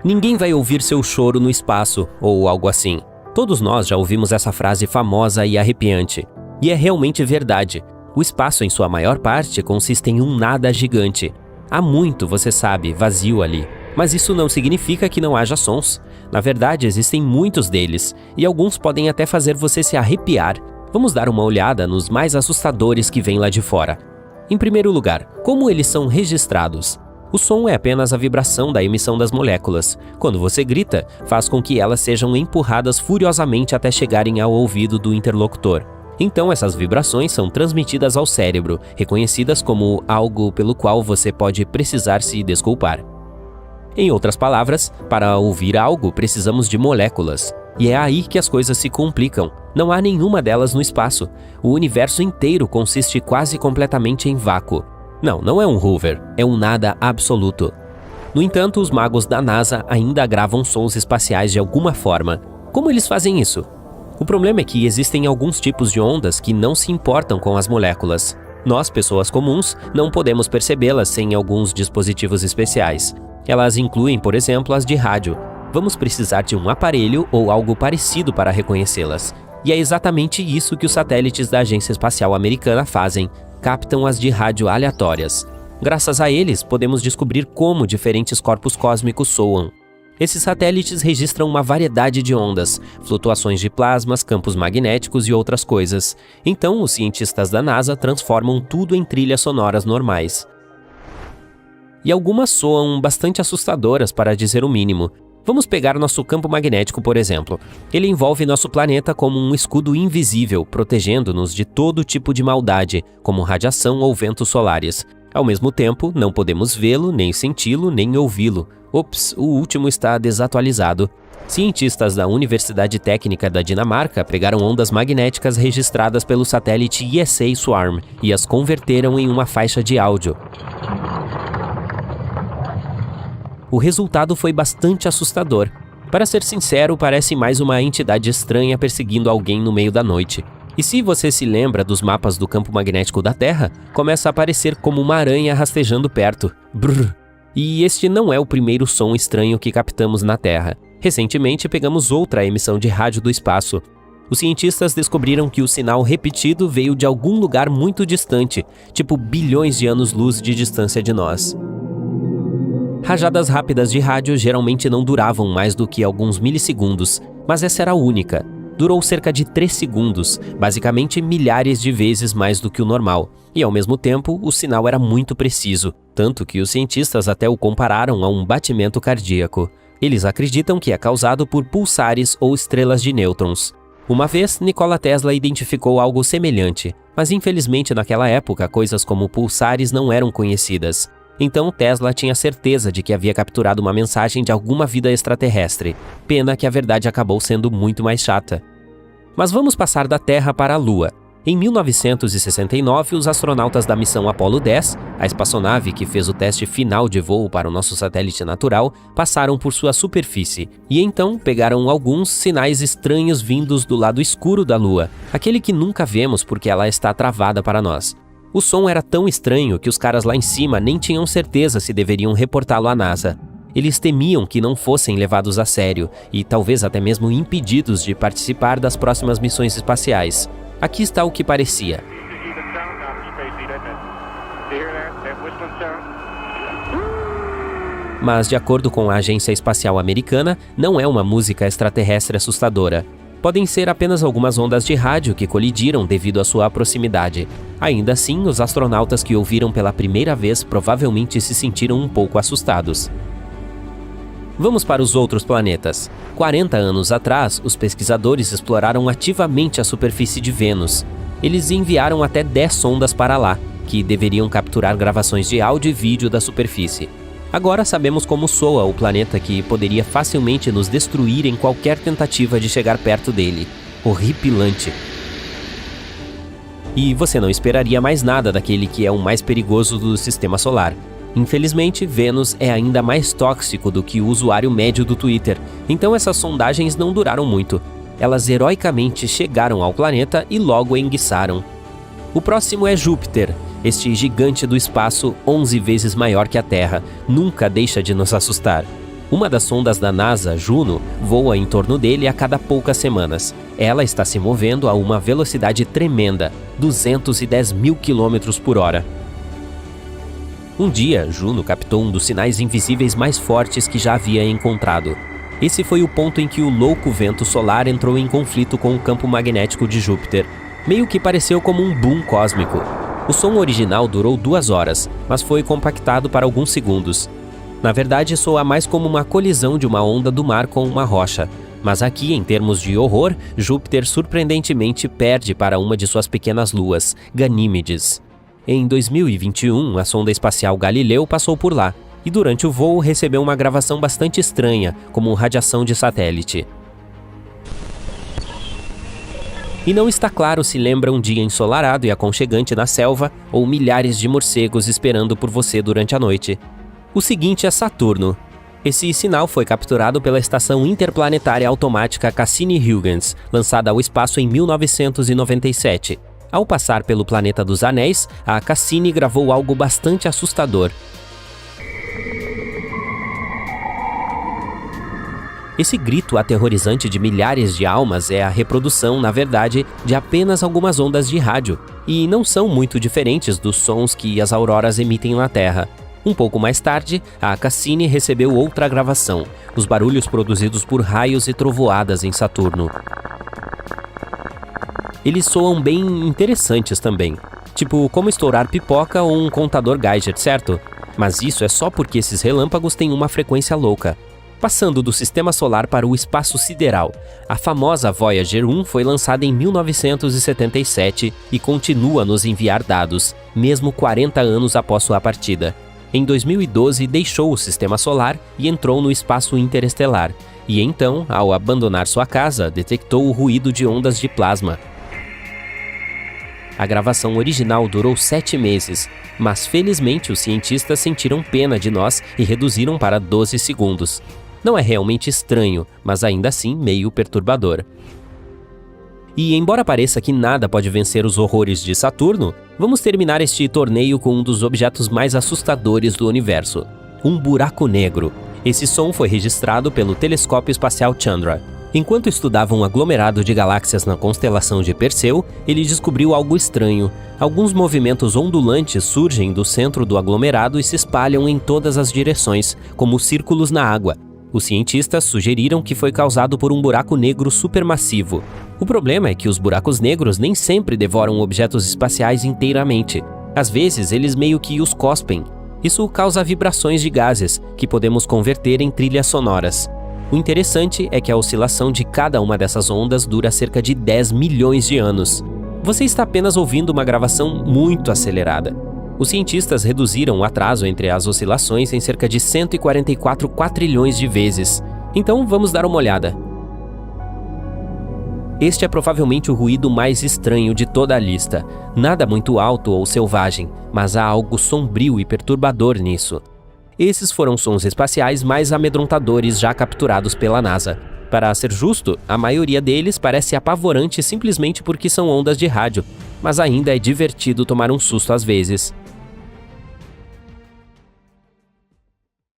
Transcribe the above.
Ninguém vai ouvir seu choro no espaço, ou algo assim. Todos nós já ouvimos essa frase famosa e arrepiante. E é realmente verdade. O espaço, em sua maior parte, consiste em um nada gigante. Há muito, você sabe, vazio ali. Mas isso não significa que não haja sons. Na verdade, existem muitos deles, e alguns podem até fazer você se arrepiar. Vamos dar uma olhada nos mais assustadores que vêm lá de fora. Em primeiro lugar, como eles são registrados? O som é apenas a vibração da emissão das moléculas. Quando você grita, faz com que elas sejam empurradas furiosamente até chegarem ao ouvido do interlocutor. Então essas vibrações são transmitidas ao cérebro, reconhecidas como algo pelo qual você pode precisar se desculpar. Em outras palavras, para ouvir algo precisamos de moléculas. E é aí que as coisas se complicam. Não há nenhuma delas no espaço. O universo inteiro consiste quase completamente em vácuo. Não é um Hoover, é um nada absoluto. No entanto, os magos da NASA ainda gravam sons espaciais de alguma forma. Como eles fazem isso? O problema é que existem alguns tipos de ondas que não se importam com as moléculas. Nós, pessoas comuns, não podemos percebê-las sem alguns dispositivos especiais. Elas incluem, por exemplo, as de rádio. Vamos precisar de um aparelho ou algo parecido para reconhecê-las. E é exatamente isso que os satélites da Agência Espacial Americana fazem. Captam as de rádio aleatórias. Graças a eles, podemos descobrir como diferentes corpos cósmicos soam. Esses satélites registram uma variedade de ondas, flutuações de plasmas, campos magnéticos e outras coisas. Então, os cientistas da NASA transformam tudo em trilhas sonoras normais. E algumas soam bastante assustadoras, para dizer o mínimo. Vamos pegar nosso campo magnético, por exemplo. Ele envolve nosso planeta como um escudo invisível, protegendo-nos de todo tipo de maldade, como radiação ou ventos solares. Ao mesmo tempo, não podemos vê-lo, nem senti-lo, nem ouvi-lo. Ops, o último está desatualizado. Cientistas da Universidade Técnica da Dinamarca pegaram ondas magnéticas registradas pelo satélite ESA Swarm e as converteram em uma faixa de áudio. O resultado foi bastante assustador. Para ser sincero, parece mais uma entidade estranha perseguindo alguém no meio da noite. E se você se lembra dos mapas do campo magnético da Terra, começa a aparecer como uma aranha rastejando perto. Brrr. E este não é o primeiro som estranho que captamos na Terra. Recentemente pegamos outra emissão de rádio do espaço. Os cientistas descobriram que o sinal repetido veio de algum lugar muito distante, tipo bilhões de anos-luz de distância de nós. Rajadas rápidas de rádio geralmente não duravam mais do que alguns milissegundos, mas essa era a única. Durou cerca de 3 segundos, basicamente milhares de vezes mais do que o normal. E ao mesmo tempo, o sinal era muito preciso, tanto que os cientistas até o compararam a um batimento cardíaco. Eles acreditam que é causado por pulsares ou estrelas de nêutrons. Uma vez, Nikola Tesla identificou algo semelhante, mas infelizmente naquela época coisas como pulsares não eram conhecidas. Então Tesla tinha certeza de que havia capturado uma mensagem de alguma vida extraterrestre. Pena que a verdade acabou sendo muito mais chata. Mas vamos passar da Terra para a Lua. Em 1969, os astronautas da missão Apollo 10, a espaçonave que fez o teste final de voo para o nosso satélite natural, passaram por sua superfície. E então pegaram alguns sinais estranhos vindos do lado escuro da Lua, aquele que nunca vemos porque ela está travada para nós. O som era tão estranho que os caras lá em cima nem tinham certeza se deveriam reportá-lo à NASA. Eles temiam que não fossem levados a sério e talvez até mesmo impedidos de participar das próximas missões espaciais. Aqui está o que parecia. Mas, de acordo com a Agência Espacial Americana, não é uma música extraterrestre assustadora. Podem ser apenas algumas ondas de rádio que colidiram devido à sua proximidade. Ainda assim, os astronautas que ouviram pela primeira vez provavelmente se sentiram um pouco assustados. Vamos para os outros planetas. 40 anos atrás, os pesquisadores exploraram ativamente a superfície de Vênus. Eles enviaram até 10 sondas para lá, que deveriam capturar gravações de áudio e vídeo da superfície. Agora sabemos como soa o planeta que poderia facilmente nos destruir em qualquer tentativa de chegar perto dele. Horripilante. E você não esperaria mais nada daquele que é o mais perigoso do sistema solar. Infelizmente, Vênus é ainda mais tóxico do que o usuário médio do Twitter, então essas sondagens não duraram muito. Elas heroicamente chegaram ao planeta e logo enguiçaram. O próximo é Júpiter. Este gigante do espaço, 11 vezes maior que a Terra, nunca deixa de nos assustar. Uma das sondas da NASA, Juno, voa em torno dele a cada poucas semanas. Ela está se movendo a uma velocidade tremenda, 210 mil quilômetros por hora. Um dia, Juno captou um dos sinais invisíveis mais fortes que já havia encontrado. Esse foi o ponto em que o louco vento solar entrou em conflito com o campo magnético de Júpiter. Meio que pareceu como um boom cósmico. O som original durou 2 horas, mas foi compactado para alguns segundos. Na verdade, soa mais como uma colisão de uma onda do mar com uma rocha. Mas aqui, em termos de horror, Júpiter surpreendentemente perde para uma de suas pequenas luas, Ganímedes. Em 2021, a sonda espacial Galileu passou por lá, e durante o voo recebeu uma gravação bastante estranha, como radiação de satélite. E não está claro se lembra um dia ensolarado e aconchegante na selva ou milhares de morcegos esperando por você durante a noite. O seguinte é Saturno. Esse sinal foi capturado pela Estação Interplanetária Automática Cassini-Huygens, lançada ao espaço em 1997. Ao passar pelo Planeta dos Anéis, a Cassini gravou algo bastante assustador. Esse grito aterrorizante de milhares de almas é a reprodução, na verdade, de apenas algumas ondas de rádio, e não são muito diferentes dos sons que as auroras emitem na Terra. Um pouco mais tarde, a Cassini recebeu outra gravação, os barulhos produzidos por raios e trovoadas em Saturno. Eles soam bem interessantes também, tipo como estourar pipoca ou um contador Geiger, certo? Mas isso é só porque esses relâmpagos têm uma frequência louca. Passando do sistema solar para o espaço sideral, a famosa Voyager 1 foi lançada em 1977 e continua a nos enviar dados, mesmo 40 anos após sua partida. Em 2012, deixou o sistema solar e entrou no espaço interestelar, e então, ao abandonar sua casa, detectou o ruído de ondas de plasma. A gravação original durou 7 meses, mas felizmente os cientistas sentiram pena de nós e reduziram para 12 segundos. Não é realmente estranho, mas ainda assim meio perturbador. E embora pareça que nada pode vencer os horrores de Saturno, vamos terminar este torneio com um dos objetos mais assustadores do universo, um buraco negro. Esse som foi registrado pelo Telescópio Espacial Chandra. Enquanto estudava um aglomerado de galáxias na constelação de Perseu, ele descobriu algo estranho. Alguns movimentos ondulantes surgem do centro do aglomerado e se espalham em todas as direções, como círculos na água. Os cientistas sugeriram que foi causado por um buraco negro supermassivo. O problema é que os buracos negros nem sempre devoram objetos espaciais inteiramente. Às vezes, eles meio que os cospem. Isso causa vibrações de gases, que podemos converter em trilhas sonoras. O interessante é que a oscilação de cada uma dessas ondas dura cerca de 10 milhões de anos. Você está apenas ouvindo uma gravação muito acelerada. Os cientistas reduziram o atraso entre as oscilações em cerca de 144 quatrilhões de vezes. Então vamos dar uma olhada. Este é provavelmente o ruído mais estranho de toda a lista. Nada muito alto ou selvagem, mas há algo sombrio e perturbador nisso. Esses foram sons espaciais mais amedrontadores já capturados pela NASA. Para ser justo, a maioria deles parece apavorante simplesmente porque são ondas de rádio, mas ainda é divertido tomar um susto às vezes.